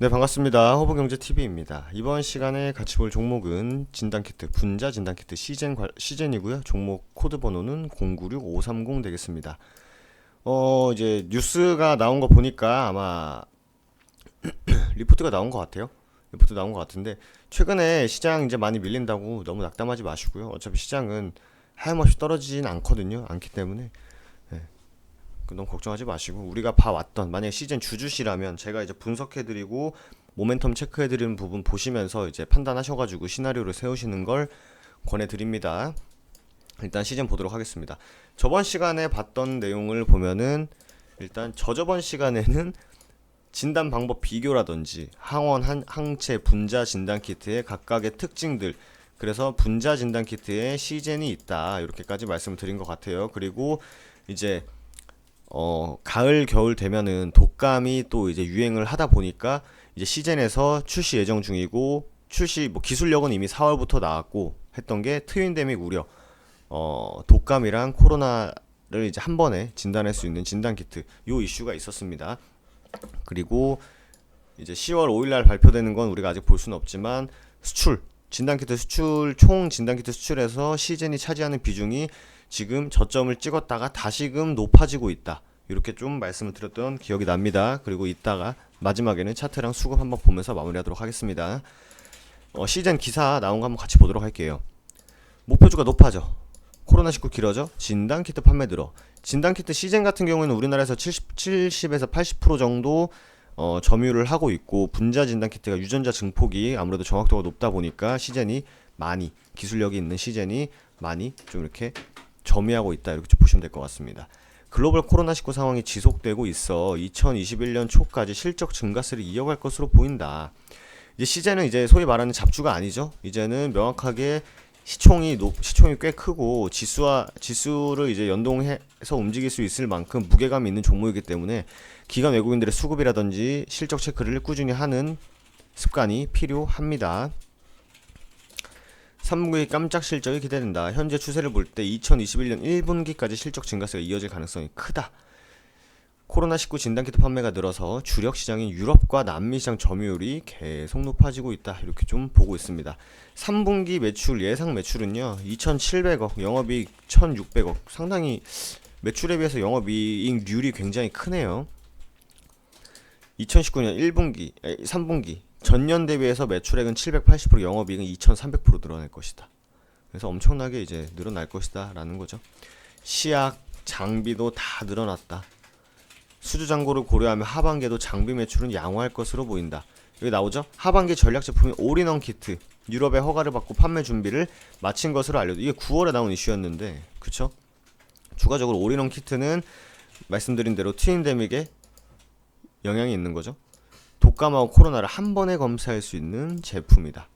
네, 반갑습니다. 허브경제TV입니다. 이번 시간에 같이 볼 종목은 진단키트, 분자 진단키트 시젠이고요. 종목 코드 번호는 096530 되겠습니다. 이제 뉴스가 나온 거 보니까 아마 리포트가 나온 것 같아요. 리포트 나온 것 같은데, 최근에 시장 이제 많이 밀린다고 너무 낙담하지 마시고요. 어차피 시장은 하염없이 떨어지진 않거든요. 않기 때문에. 네, 너무 걱정하지 마시고 우리가 봐왔던, 만약에 시즌 주주시라면 제가 이제 분석해드리고 모멘텀 체크해드리는 부분 보시면서 이제 판단하셔가지고 시나리오를 세우시는 걸 권해드립니다. 일단 시즌 보도록 하겠습니다. 저번 시간에 봤던 내용을 보면은 일단 저저번 시간에는 진단 방법 비교라든지 항원, 항체, 분자 진단 키트의 각각의 특징들, 그래서 분자 진단 키트에 시젠이 있다, 이렇게까지 말씀을 드린 것 같아요. 그리고 이제 가을 겨울 되면은 독감이 또 이제 유행을 하다 보니까 이제 시젠에서 출시 예정 중이고, 출시 뭐 기술력은 이미 4월부터 나왔고 했던 게 트윈데믹 우려, 독감이랑 코로나를 이제 한 번에 진단할 수 있는 진단 키트, 요 이슈가 있었습니다. 그리고 이제 10월 5일 날 발표되는 건 우리가 아직 볼 수는 없지만, 수출 진단키트 수출, 총 진단키트 수출에서 시젠이 차지하는 비중이 지금 저점을 찍었다가 다시금 높아지고 있다, 이렇게 좀 말씀을 드렸던 기억이 납니다. 그리고 이따가 마지막에는 차트랑 수급 한번 보면서 마무리하도록 하겠습니다. 시젠 기사 나온 거 한번 같이 보도록 할게요. 목표주가 높아져, 코로나19 길어져, 진단키트 판매 들어. 진단키트 시젠 같은 경우에는 우리나라에서 70에서 80% 정도 점유를 하고 있고, 분자 진단키트가 유전자 증폭이 아무래도 정확도가 높다 보니까 시젠이 많이, 기술력이 있는 시젠이 많이 좀 이렇게 점유하고 있다, 이렇게 좀 보시면 될 것 같습니다. 글로벌 코로나19 상황이 지속되고 있어 2021년 초까지 실적 증가세를 이어갈 것으로 보인다. 이제 시젠은 이제 소위 말하는 잡주가 아니죠. 이제는 명확하게 시총이 꽤 크고 지수를 이제 연동해서 움직일 수 있을 만큼 무게감이 있는 종목이기 때문에 기관 외국인들의 수급이라든지 실적 체크를 꾸준히 하는 습관이 필요합니다. 3분기 깜짝 실적이 기대된다. 현재 추세를 볼 때 2021년 1분기까지 실적 증가세가 이어질 가능성이 크다. 코로나19 진단키트 판매가 늘어서 주력 시장인 유럽과 남미 시장 점유율이 계속 높아지고 있다, 이렇게 좀 보고 있습니다. 3분기 매출, 예상 매출은요 2,700억, 영업이익 1,600억, 상당히 매출에 비해서 영업이익률이 굉장히 크네요. 2019년 3분기 전년 대비해서 매출액은 780%, 영업이익은 2,300% 늘어날 것이다. 그래서 엄청나게 이제 늘어날 것이다 라는 거죠. 시약, 장비도 다 늘어났다. 수주 잔고를 고려하면 하반기에도 장비 매출은 양호할 것으로 보인다. 여기 나오죠? 하반기 전략 제품인 올인원 키트, 유럽의 허가를 받고 판매 준비를 마친 것으로 알려져. 이게 9월에 나온 이슈였는데, 그쵸? 추가적으로 올인원 키트는 말씀드린 대로 트윈데믹에 영향이 있는 거죠. 독감하고 코로나를 한 번에 검사할 수 있는 제품이다.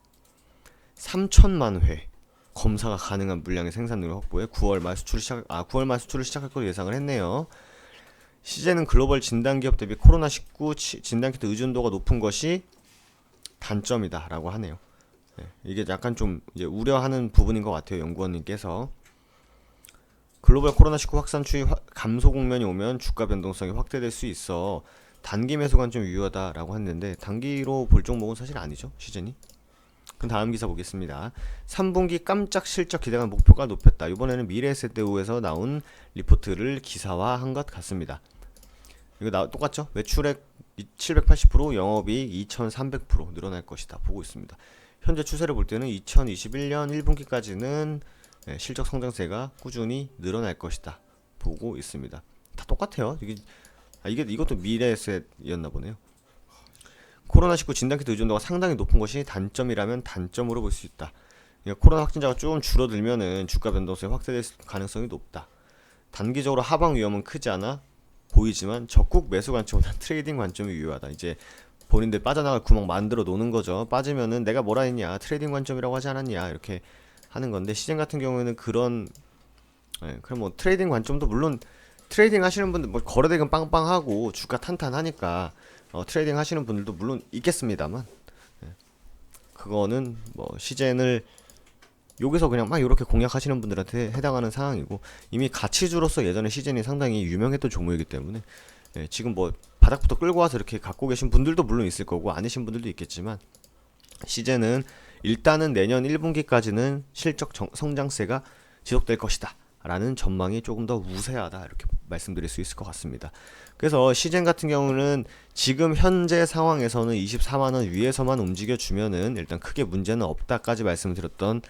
3천만 회 검사가 가능한 물량의 생산률을 확보해 9월 말 수출을 시작할 것으로 예상을 했네요. 시제는 글로벌 진단기업 대비 코로나19 진단키트 의존도가 높은 것이 단점이다 라고 하네요. 네, 이게 약간 좀 이제 우려하는 부분인 것 같아요. 연구원님께서 글로벌 코로나19 확산 추이 감소 국면이 오면 주가 변동성이 확대될 수 있어 단기 매수가 좀 유효하다 라고 했는데, 단기로 볼 종목은 사실 아니죠, 시즌이. 그럼 다음 기사 보겠습니다. 3분기 깜짝 실적 기대감 목표가 높였다. 이번에는 미래에셋대우에서 나온 리포트를 기사화한 것 같습니다. 이거 똑같죠? 매출액 780%, 영업이익 2300% 늘어날 것이다 보고 있습니다. 현재 추세를 볼 때는 2021년 1분기까지는 실적 성장세가 꾸준히 늘어날 것이다 보고 있습니다. 다 똑같아요. 이것도 미래에셋이었나 보네요. 코로나19 진단키트 의존도가 상당히 높은 것이 단점이라면 단점으로 볼 수 있다. 코로나 확진자가 조금 줄어들면은 주가 변동성이 확대될 가능성이 높다. 단기적으로 하방 위험은 크지 않아 보이지만 적국 매수 관점보다 트레이딩 관점이 유효하다. 이제 본인들 빠져나갈 구멍 만들어 놓는 거죠. 빠지면은 내가 뭐라 했냐, 트레이딩 관점이라고 하지 않았냐, 이렇게 하는 건데, 시즌 같은 경우에는 그럼 뭐 트레이딩 관점도 물론 트레이딩 하시는 분들 뭐 거래대금 빵빵하고 주가 탄탄하니까 트레이딩 하시는 분들도 물론 있겠습니다만, 그거는 뭐 시젠을 여기서 그냥 막 이렇게 공략하시는 분들한테 해당하는 상황이고, 이미 가치주로서 예전에 시즌이 상당히 유명했던 종목이기 때문에 지금 뭐 바닥부터 끌고 와서 이렇게 갖고 계신 분들도 물론 있을 거고 아니신 분들도 있겠지만, 시젠은 일단은 내년 1분기까지는 실적 성장세가 지속될 것이다 라는 전망이 조금 더 우세하다, 이렇게 말씀드릴 수 있을 것 같습니다. 그래서 시젠 같은 경우는 지금 현재 상황에서는 24만원 위에서만 움직여 주면은 일단 크게 문제는 없다까지 말씀드렸던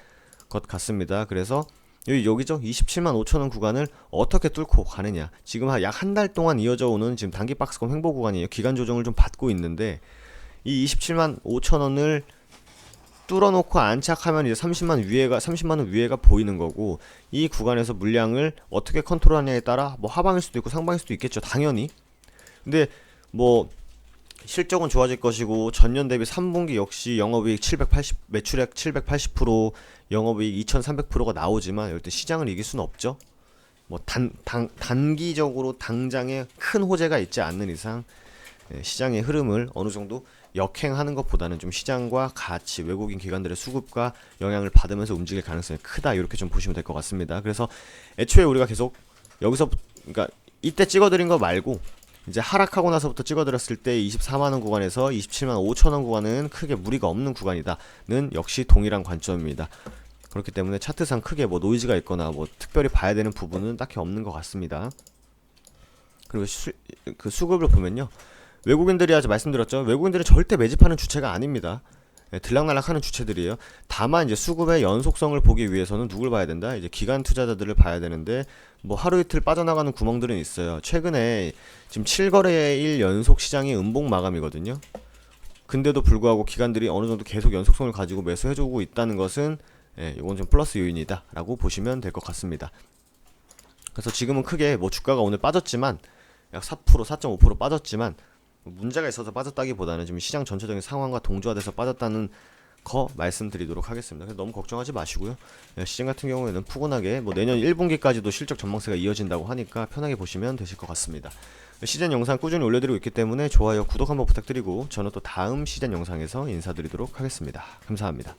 것 같습니다. 그래서 여기죠, 27만 5천원 구간을 어떻게 뚫고 가느냐. 지금 약 한 달 동안 이어져 오는 지금 단기 박스권 횡보 구간이에요. 기간 조정을 좀 받고 있는데, 이 27만 5천원을 뚫어놓고 안착하면 이제 30만원 위에가 보이는 거고, 이 구간에서 물량을 어떻게 컨트롤하냐에 따라 뭐 하방일 수도 있고 상방일 수도 있겠죠, 당연히. 근데 뭐 실적은 좋아질 것이고, 전년 대비 3분기 역시 영업이익 780, 매출액 780%, 영업이익 2300%가 나오지만 이럴 때 시장을 이길 수는 없죠. 뭐 단기적으로 당장에 큰 호재가 있지 않는 이상 시장의 흐름을 어느 정도 역행하는 것보다는 좀 시장과 같이 외국인 기관들의 수급과 영향을 받으면서 움직일 가능성이 크다, 이렇게 좀 보시면 될 것 같습니다. 그래서 애초에 우리가 계속 여기서, 그러니까 이때 찍어드린 거 말고 이제 하락하고 나서부터 찍어드렸을 때 24만원 구간에서 27만 5천원 구간은 크게 무리가 없는 구간이다는 역시 동일한 관점입니다. 그렇기 때문에 차트상 크게 뭐 노이즈가 있거나 뭐 특별히 봐야 되는 부분은 딱히 없는 것 같습니다. 그리고 그 수급을 보면요, 외국인들이, 아주 말씀드렸죠, 외국인들은 절대 매집하는 주체가 아닙니다. 들락날락하는 주체들이에요. 다만 이제 수급의 연속성을 보기 위해서는 누굴 봐야 된다? 이제 기관 투자자들을 봐야 되는데, 뭐 하루 이틀 빠져나가는 구멍들은 있어요. 최근에 지금 7거래일 연속 시장이 음봉 마감이거든요. 근데도 불구하고 기관들이 어느 정도 계속 연속성을 가지고 매수해주고 있다는 것은, 이건 좀 플러스 요인이다 라고 보시면 될 것 같습니다. 그래서 지금은 크게 뭐 주가가 오늘 빠졌지만 약 4%, 4.5% 빠졌지만 문제가 있어서 빠졌다기보다는 지금 시장 전체적인 상황과 동조화돼서 빠졌다는 거 말씀드리도록 하겠습니다. 그래서 너무 걱정하지 마시고요. 시장 같은 경우에는 푸근하게 뭐 내년 1분기까지도 실적 전망세가 이어진다고 하니까 편하게 보시면 되실 것 같습니다. 시즌 영상 꾸준히 올려드리고 있기 때문에 좋아요, 구독 한번 부탁드리고, 저는 또 다음 시즌 영상에서 인사드리도록 하겠습니다. 감사합니다.